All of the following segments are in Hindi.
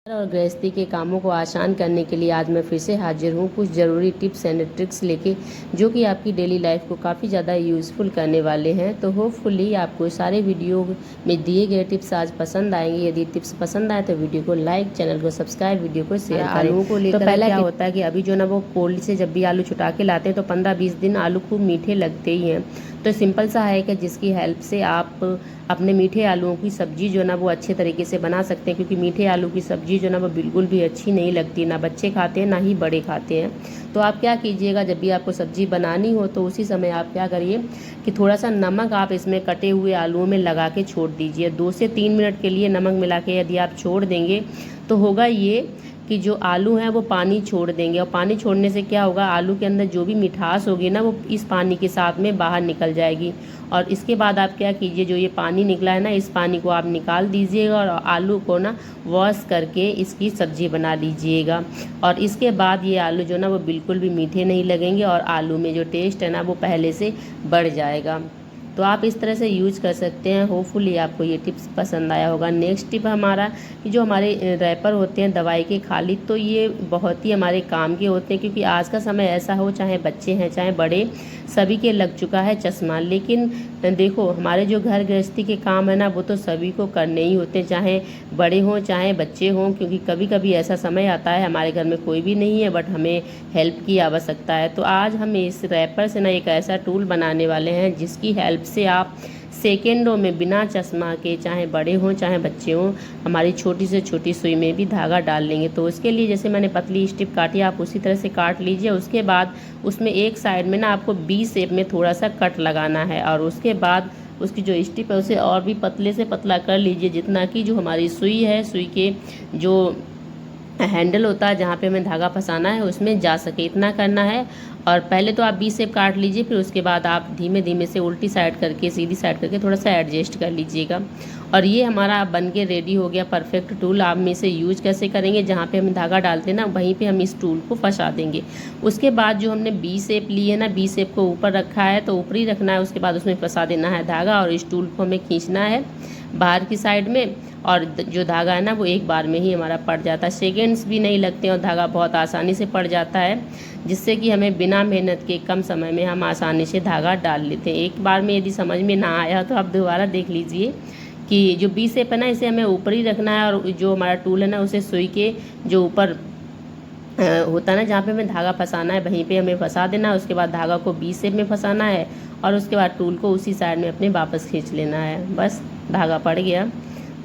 और गृहस्थी के कामों को आसान करने के लिए आज मैं फिर से हाजिर हूँ कुछ ज़रूरी टिप्स एंड ट्रिक्स लेके, जो कि आपकी डेली लाइफ को काफ़ी ज़्यादा यूज़फुल करने वाले हैं। तो होपफुली आपको सारे वीडियो में दिए गए टिप्स आज पसंद आएंगे। यदि टिप्स पसंद आए तो वीडियो को लाइक, चैनल को सब्सक्राइब, वीडियो को शेयर करें। आलू को लेकर पहला क्या होता है कि अभी जो ना वो कोल्ड से जब भी आलू छुटा के लाते हैं तो 15-20 दिन आलू खूब मीठे लगते ही हैं। तो सिंपल सा है कि जिसकी हेल्प से आप अपने मीठे आलूओं की सब्ज़ी जो ना वो अच्छे तरीके से बना सकते हैं, क्योंकि मीठे आलू की सब्ज़ी जो ना वो बिल्कुल भी अच्छी नहीं लगती, ना बच्चे खाते हैं ना ही बड़े खाते हैं। तो आप क्या कीजिएगा, जब भी आपको सब्ज़ी बनानी हो तो उसी समय आप क्या करिए कि थोड़ा सा नमक आप इसमें कटे हुए आलूओं में लगा के छोड़ दीजिए। 2 से 3 मिनट के लिए नमक मिला के यदि आप छोड़ देंगे तो होगा ये कि जो आलू हैं वो पानी छोड़ देंगे, और पानी छोड़ने से क्या होगा, आलू के अंदर जो भी मिठास होगी ना वो इस पानी के साथ में बाहर निकल जाएगी। और इसके बाद आप क्या कीजिए, जो ये पानी निकला है ना, इस पानी को आप निकाल दीजिएगा और आलू को ना वॉश करके इसकी सब्ज़ी बना लीजिएगा। और इसके बाद ये आलू जो ना वो बिल्कुल भी मीठे नहीं लगेंगे और आलू में जो टेस्ट है ना वो पहले से बढ़ जाएगा। तो आप इस तरह से यूज कर सकते हैं। होपफुली आपको ये टिप्स पसंद आया होगा। नेक्स्ट टिप हमारा कि जो हमारे रैपर होते हैं दवाई के खाली, तो ये बहुत ही हमारे काम के होते हैं, क्योंकि आज का समय ऐसा हो, चाहे बच्चे हैं चाहे बड़े, सभी के लग चुका है चश्मा। लेकिन देखो, हमारे जो घर गृहस्थी के काम है ना वो तो सभी को करने ही होते हैं, चाहे बड़े हों चाहे बच्चे हों, क्योंकि कभी कभी ऐसा समय आता है हमारे घर में कोई भी नहीं है बट हमें हेल्प की आवश्यकता है। तो आज हम इस रैपर से ना एक ऐसा टूल बनाने वाले हैं जिसकी हेल्प से आप सेकेंडों में बिना चश्मा के, चाहे बड़े हों चाहे बच्चे हों, हमारी छोटी से छोटी सुई में भी धागा डाल लेंगे। तो उसके लिए जैसे मैंने पतली स्ट्रिप काटी, आप उसी तरह से काट लीजिए। उसके बाद उसमें एक साइड में ना आपको बी शेप में थोड़ा सा कट लगाना है, और उसके बाद उसकी जो स्ट्रिप है उसे और भी पतले से पतला कर लीजिए, जितना कि जो हमारी सुई है, सुई के जो हैंडल होता है जहाँ पे हमें धागा फंसाना है उसमें जा सके, इतना करना है। और पहले तो आप बी शेप काट लीजिए, फिर उसके बाद आप धीमे धीमे से उल्टी साइड करके सीधी साइड करके थोड़ा सा एडजस्ट कर लीजिएगा। और ये हमारा बन के रेडी हो गया परफेक्ट टूल। आप में इसे यूज कैसे करेंगे, जहाँ पे हम धागा डालते हैं ना वहीं पे हम इस टूल को फंसा देंगे। उसके बाद जो हमने बी शेप ली है ना, बी शेप को ऊपर रखा है तो ऊपर ही रखना है, उसके बाद उसमें फंसा देना है धागा, और इस टूल को हमें खींचना है बाहर की साइड में। और जो धागा है ना वो एक बार में ही हमारा पड़ जाता है, सेकेंड्स भी नहीं लगते हैं और धागा बहुत आसानी से पड़ जाता है, जिससे कि हमें बिना मेहनत के कम समय में हम आसानी से धागा डाल लेते हैं। एक बार में यदि समझ में ना आया तो आप दोबारा देख लीजिए कि जो बी शेप है ना इसे हमें ऊपर ही रखना है, और जो हमारा टूल है ना उसे सुई के जो ऊपर होता है ना जहाँ पे हमें धागा फंसाना है वहीं पे हमें फंसा देना है। उसके बाद धागा को बी शेप में फंसाना है और उसके बाद टूल को उसी साइड में अपने वापस खींच लेना है, बस धागा पड़ गया।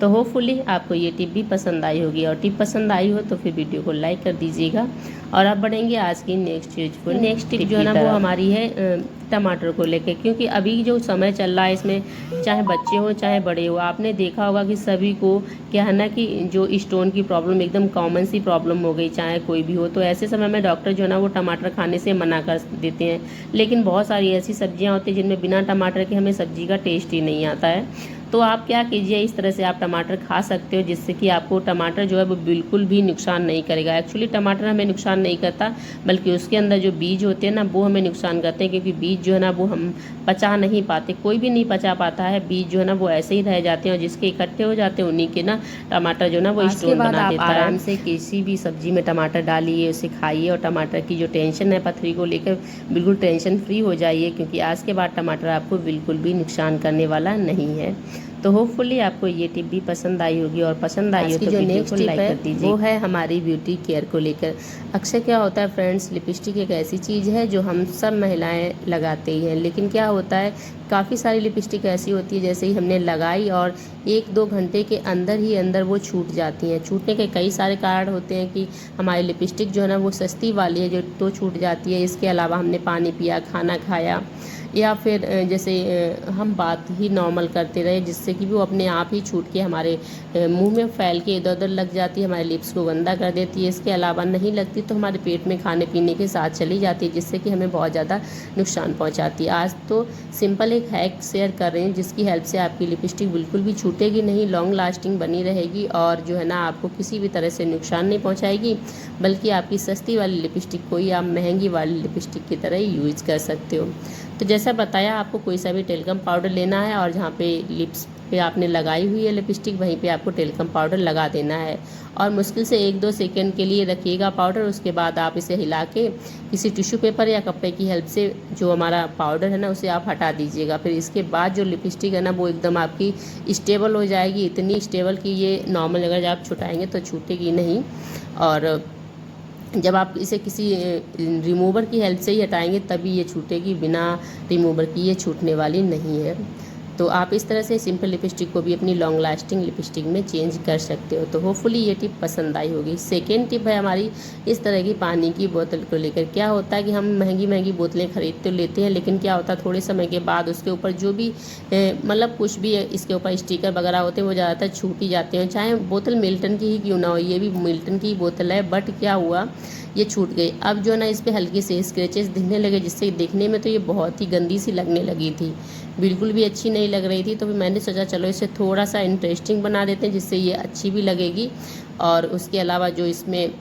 तो होपफुली आपको ये टिप भी पसंद आई होगी, और टिप पसंद आई हो तो फिर वीडियो को लाइक कर दीजिएगा। और अब बढ़ेंगे आज की नेक्स्ट टिप जो है ना वो हमारी है टमाटर को लेकर, क्योंकि अभी जो समय चल रहा है इसमें चाहे बच्चे हो चाहे बड़े हो, आपने देखा होगा कि सभी को क्या है ना कि जो स्टोन की प्रॉब्लम एकदम कॉमन सी प्रॉब्लम हो गई, चाहे कोई भी हो। तो ऐसे समय में डॉक्टर जो है ना वो टमाटर खाने से मना कर देते हैं, लेकिन बहुत सारी ऐसी सब्जियां होती हैं जिनमें बिना टमाटर के हमें सब्जी का टेस्ट ही नहीं आता है। तो आप क्या कीजिए, इस तरह से आप टमाटर खा सकते हो, जिससे कि आपको टमाटर जो है वो बिल्कुल भी नुकसान नहीं करेगा। एक्चुअली टमाटर हमें नुकसान नहीं करता, बल्कि उसके अंदर जो बीज होते हैं ना वो हमें नुकसान करते हैं, क्योंकि बीज जो है ना वो हम पचा नहीं पाते, कोई भी नहीं पचा पाता है। बीज जो है ना वो ऐसे ही रह जाते हैं, और जिसके इकट्ठे हो जाते हैं उन्हीं के ना टमाटर जो ना वो स्टोन बना देता है। आराम से किसी भी सब्जी में टमाटर डालिए, उसे खाइए, और टमाटर की जो टेंशन है पथरी को लेकर बिल्कुल टेंशन फ्री हो जाइए, क्योंकि आज के बाद टमाटर आपको बिल्कुल भी नुकसान करने वाला नहीं है। तो होपफुली आपको ये टिप भी पसंद आई होगी, और पसंद आई हो तो जो नेक्स्ट टिप लाइक कर दीजिए। वो है हमारी ब्यूटी केयर को लेकर। अक्सर क्या होता है फ्रेंड्स, लिपस्टिक एक ऐसी चीज़ है जो हम सब महिलाएं लगाते ही हैं, लेकिन क्या होता है काफ़ी सारी लिपस्टिक ऐसी होती है जैसे ही हमने लगाई और 1-2 घंटे के अंदर ही अंदर वो छूट जाती हैं। छूटने के कई सारे कारण होते हैं कि हमारी लिपस्टिक जो है ना वो सस्ती वाली है जो तो छूट जाती है। इसके अलावा हमने पानी पिया, खाना खाया, या फिर जैसे हम बात ही नॉर्मल करते रहे, जिससे कि वो अपने आप ही छूट के हमारे मुंह में फैल के इधर उधर लग जाती है, हमारे लिप्स को गंदा कर देती है। इसके अलावा नहीं लगती तो हमारे पेट में खाने पीने के साथ चली जाती है, जिससे कि हमें बहुत ज़्यादा नुकसान पहुंचाती है। आज तो सिंपल एक हैक शेयर कर रहे हैं जिसकी हेल्प से आपकी लिपस्टिक बिल्कुल भी छूटेगी नहीं, लॉन्ग लास्टिंग बनी रहेगी, और जो है ना आपको किसी भी तरह से नुकसान नहीं पहुँचाएगी, बल्कि आपकी सस्ती वाली लिपस्टिक को ही आप महंगी वाली लिपस्टिक की तरह यूज़ कर सकते हो। तो जैसा बताया, आपको कोई सा भी टेलकम पाउडर लेना है, और जहाँ पे लिप्स पे आपने लगाई हुई है लिपस्टिक वहीं पे आपको टेल्कम पाउडर लगा देना है और मुश्किल से 1-2 सेकंड के लिए रखिएगा पाउडर। उसके बाद आप इसे हिला के किसी टिश्यू पेपर या कपड़े की हेल्प से जो हमारा पाउडर है ना उसे आप हटा दीजिएगा। फिर इसके बाद जो लिपस्टिक है ना वो एकदम आपकी स्टेबल हो जाएगी, इतनी स्टेबल कि ये नॉर्मल अगर आप छुटाएंगे तो छूटेगी नहीं। और जब आप इसे किसी रिमूवर की हेल्प से ही हटाएंगे तभी ये छूटेगी, बिना रिमूवर की ये छूटने वाली नहीं है। तो आप इस तरह से सिंपल लिपस्टिक को भी अपनी लॉन्ग लास्टिंग लिपस्टिक में चेंज कर सकते हो। तो होपफुली ये टिप पसंद आई होगी। सेकेंड टिप है हमारी इस तरह की पानी की बोतल को लेकर। क्या होता है कि हम महंगी महंगी बोतलें खरीद तो लेते हैं, लेकिन क्या होता है थोड़े समय के बाद उसके ऊपर जो भी मतलब कुछ भी इसके ऊपर स्टिकर वगैरह होते हैं वो ज़्यादातर छूट ही जाते हैं, चाहे बोतल मिल्टन की ही क्यों ना हो। ये भी मिल्टन की बोतल है, बट क्या हुआ ये छूट गई। अब जो है ना इस पर हल्के से स्क्रैचेस दिखने लगे, जिससे देखने में तो ये बहुत ही गंदी सी लगने लगी थी, बिल्कुल भी अच्छी नहीं लग रही थी। तो फिर मैंने सोचा चलो इसे थोड़ा सा इंटरेस्टिंग बना देते हैं जिससे ये अच्छी भी लगेगी और उसके अलावा जो इसमें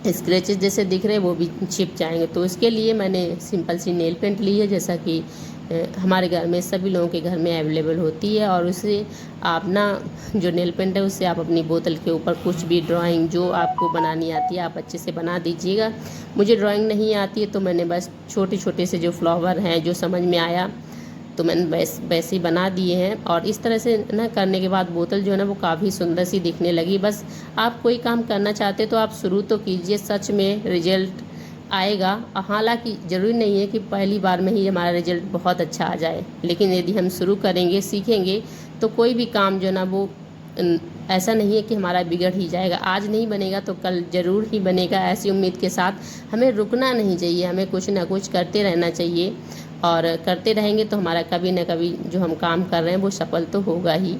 स्क्रैचेस जैसे दिख रहे हैं वो भी छिप जाएंगे। तो उसके लिए मैंने सिंपल सी नेल पेंट ली है, जैसा कि हमारे घर में सभी लोगों के घर में अवेलेबल होती है। और उसे आप ना जो नेल पेंट है उससे आप अपनी बोतल के ऊपर कुछ भी ड्राइंग जो आपको बनानी आती है आप अच्छे से बना दीजिएगा। मुझे ड्राइंग नहीं आती है तो मैंने बस छोटे छोटे से जो फ्लावर हैं जो समझ में आया तो मैंने वैसे ही बना दिए हैं। और इस तरह से ना करने के बाद बोतल जो है ना वो काफ़ी सुंदर सी दिखने लगी। बस आप कोई काम करना चाहते तो आप शुरू तो कीजिए, सच में रिजल्ट आएगा। हालांकि ज़रूरी नहीं है कि पहली बार में ही हमारा रिजल्ट बहुत अच्छा आ जाए, लेकिन यदि हम शुरू करेंगे सीखेंगे तो कोई भी काम जो ना वो ऐसा नहीं है कि हमारा बिगड़ ही जाएगा। आज नहीं बनेगा तो कल ज़रूर ही बनेगा, ऐसी उम्मीद के साथ हमें रुकना नहीं चाहिए, हमें कुछ ना कुछ करते रहना चाहिए। और करते रहेंगे तो हमारा कभी ना कभी जो हम काम कर रहे हैं वो सफल तो होगा ही।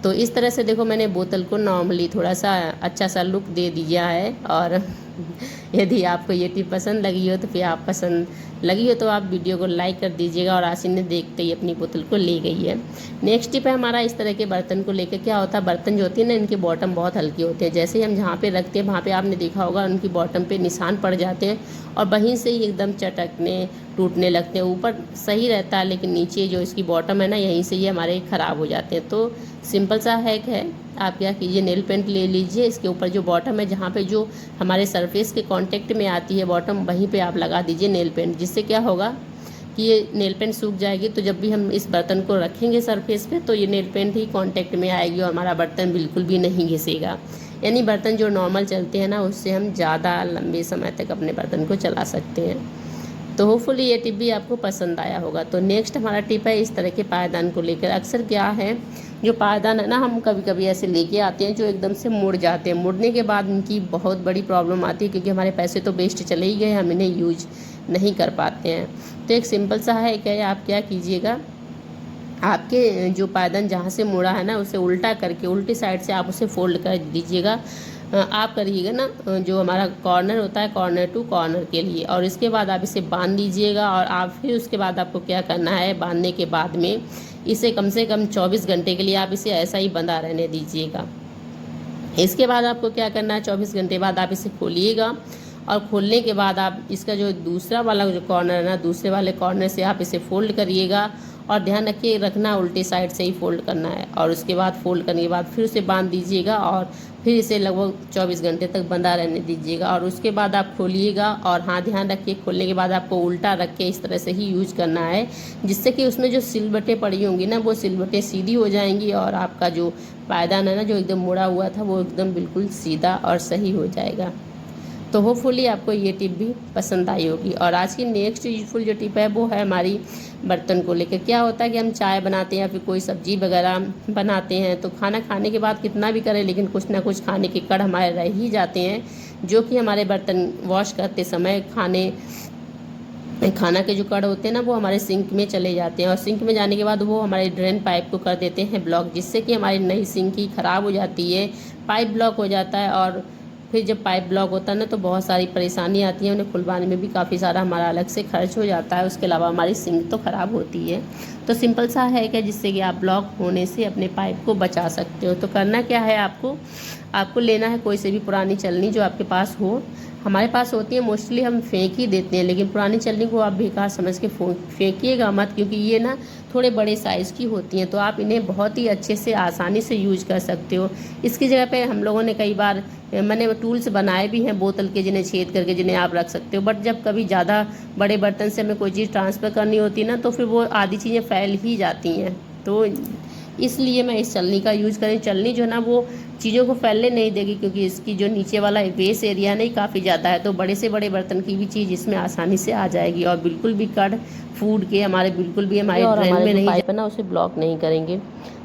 तो इस तरह से देखो मैंने बोतल को नॉर्मली थोड़ा सा अच्छा सा लुक दे दिया है। और यदि आपको ये टिप पसंद लगी हो तो फिर आप पसंद लगी हो तो आप वीडियो को लाइक कर दीजिएगा। और आसिन ने देखते ही अपनी बोतल को ले गई है। नेक्स्ट टिप है हमारा इस तरह के बर्तन को लेकर। क्या होता है बर्तन जो होती है ना इनके बॉटम बहुत हल्के होते हैं, जैसे ही हम जहाँ पे रखते हैं वहाँ पे आपने देखा होगा उनकी बॉटम पे निशान पड़ जाते हैं और वहीं से ही एकदम चटकने टूटने लगते हैं। ऊपर सही रहता है लेकिन नीचे जो इसकी बॉटम है ना यहीं से ये हमारे ख़राब हो जाते हैं। तो सिंपल सा हैक है, आप क्या कीजिए नेल पेंट ले लीजिए, इसके ऊपर जो बॉटम है जहाँ पे जो हमारे सरफेस के कांटेक्ट में आती है बॉटम वहीं पे आप लगा दीजिए नेल पेंट। जिससे क्या होगा कि ये नेल पेंट सूख जाएगी तो जब भी हम इस बर्तन को रखेंगे सरफेस पे तो ये नेल पेंट ही कांटेक्ट में आएगी और हमारा बर्तन बिल्कुल भी नहीं घिसेगा। यानी बर्तन जो नॉर्मल चलते हैं ना उससे हम ज़्यादा लंबे समय तक अपने बर्तन को चला सकते हैं। तो होपफुली ये टिप भी आपको पसंद आया होगा। तो नेक्स्ट हमारा टिप है इस तरह के पायदान को लेकर। अक्सर क्या है जो पायदान है ना हम कभी कभी ऐसे लेके आते हैं जो एकदम से मुड़ जाते हैं, मुड़ने के बाद उनकी बहुत बड़ी प्रॉब्लम आती है क्योंकि हमारे पैसे तो वेस्ट चले ही गए, हम इन्हें यूज नहीं कर पाते हैं। तो एक सिंपल सा है कि आप क्या कीजिएगा, आपके जो पायदान जहाँ से मुड़ा है ना उसे उल्टा करके उल्टी साइड से आप उसे फोल्ड कर दीजिएगा। आप करिएगा ना जो हमारा कॉर्नर होता है कॉर्नर टू कॉर्नर के लिए, और इसके बाद आप इसे बांध दीजिएगा। और आप फिर उसके बाद आपको क्या करना है, बांधने के बाद में इसे कम से कम 24 घंटे के लिए आप इसे ऐसा ही बंधा रहने दीजिएगा। इसके बाद आपको क्या करना है, 24 घंटे बाद आप इसे खोलिएगा और खोलने के बाद आप इसका जो दूसरा वाला जो कॉर्नर है ना दूसरे वाले कॉर्नर से आप इसे फोल्ड करिएगा। और ध्यान रखिए रखना उल्टी साइड से ही फोल्ड करना है। और उसके बाद फोल्ड करने के बाद फिर उसे बांध दीजिएगा और फिर इसे लगभग 24 घंटे तक बंधा रहने दीजिएगा। और उसके बाद आप खोलिएगा और हाँ ध्यान रखिए खोलने के बाद आपको उल्टा रख के इस तरह से ही यूज करना है, जिससे कि उसमें जो सिलबटें पड़ी होंगी ना वो सिलबटें सीधी हो जाएंगी और आपका जो पायदान है ना जो एकदम मुड़ा हुआ था वो एकदम बिल्कुल सीधा और सही हो जाएगा। तो होपफुली आपको ये टिप भी पसंद आई होगी। और आज की नेक्स्ट यूजफुल जो टिप है वो है हमारी बर्तन को लेकर। क्या होता है कि हम चाय बनाते हैं या फिर कोई सब्जी वगैरह बनाते हैं तो खाना खाने के बाद कितना भी करें लेकिन कुछ ना कुछ खाने के कण हमारे रह ही जाते हैं, जो कि हमारे बर्तन वॉश करते समय खाना के जो कण होते हैं ना वो हमारे सिंक में चले जाते हैं और सिंक में जाने के बाद वो हमारे ड्रेन पाइप को कर देते हैं ब्लॉक, जिससे कि हमारी नई सिंक ही ख़राब हो जाती है, पाइप ब्लॉक हो जाता है। और फिर जब पाइप ब्लॉक होता है ना तो बहुत सारी परेशानी आती है, उन्हें खुलवाने में भी काफ़ी सारा हमारा अलग से खर्च हो जाता है। उसके अलावा हमारी सिंक तो ख़राब होती है। तो सिंपल सा है कि जिससे कि आप ब्लॉक होने से अपने पाइप को बचा सकते हो। तो करना क्या है आपको, आपको लेना है कोई से भी पुरानी चलनी जो आपके पास हो। हमारे पास होती है, मोस्टली हम फेंक ही देते हैं, लेकिन पुरानी चलनी को आप बेकार समझ के फेंकिएगा मत, क्योंकि ये ना थोड़े बड़े साइज़ की होती हैं, तो आप इन्हें बहुत ही अच्छे से आसानी से यूज कर सकते हो। इसकी जगह पे हम लोगों ने कई बार मैंने टूल्स बनाए भी हैं बोतल के, जिन्हें छेद करके जिन्हें आप रख सकते हो। बट जब कभी ज़्यादा बड़े बर्तन से हमें कोई चीज़ ट्रांसफ़र करनी होती है ना, तो फिर वो आधी चीज़ें फैल ही जाती हैं। तो इसलिए मैं इस चलनी का यूज़ करें। चलनी जो है ना वो चीज़ों को फैलने नहीं देगी, क्योंकि इसकी जो नीचे वाला बेस एरिया नहीं काफ़ी ज़्यादा है, तो बड़े से बड़े बर्तन की भी चीज़ इसमें आसानी से आ जाएगी और बिल्कुल भी कड़ फूड के हमारे बिल्कुल भी हमारे ड्रेन में नहीं पाइप है ना उसे ब्लॉक नहीं करेंगे।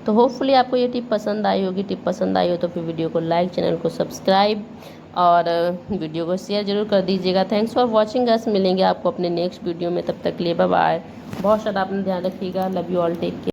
तो होपफुली आपको ये टिप पसंद आई होगी। टिप पसंद आई हो तो फिर वीडियो को लाइक, चैनल को सब्सक्राइब और वीडियो को शेयर जरूर कर दीजिएगा। Thanks for watching us. मिलेंगे आपको अपने नेक्स्ट वीडियो में, तब तक के लिए बाय बाय। बहुत सारा आपने ध्यान रखिएगा। Love you all, take care.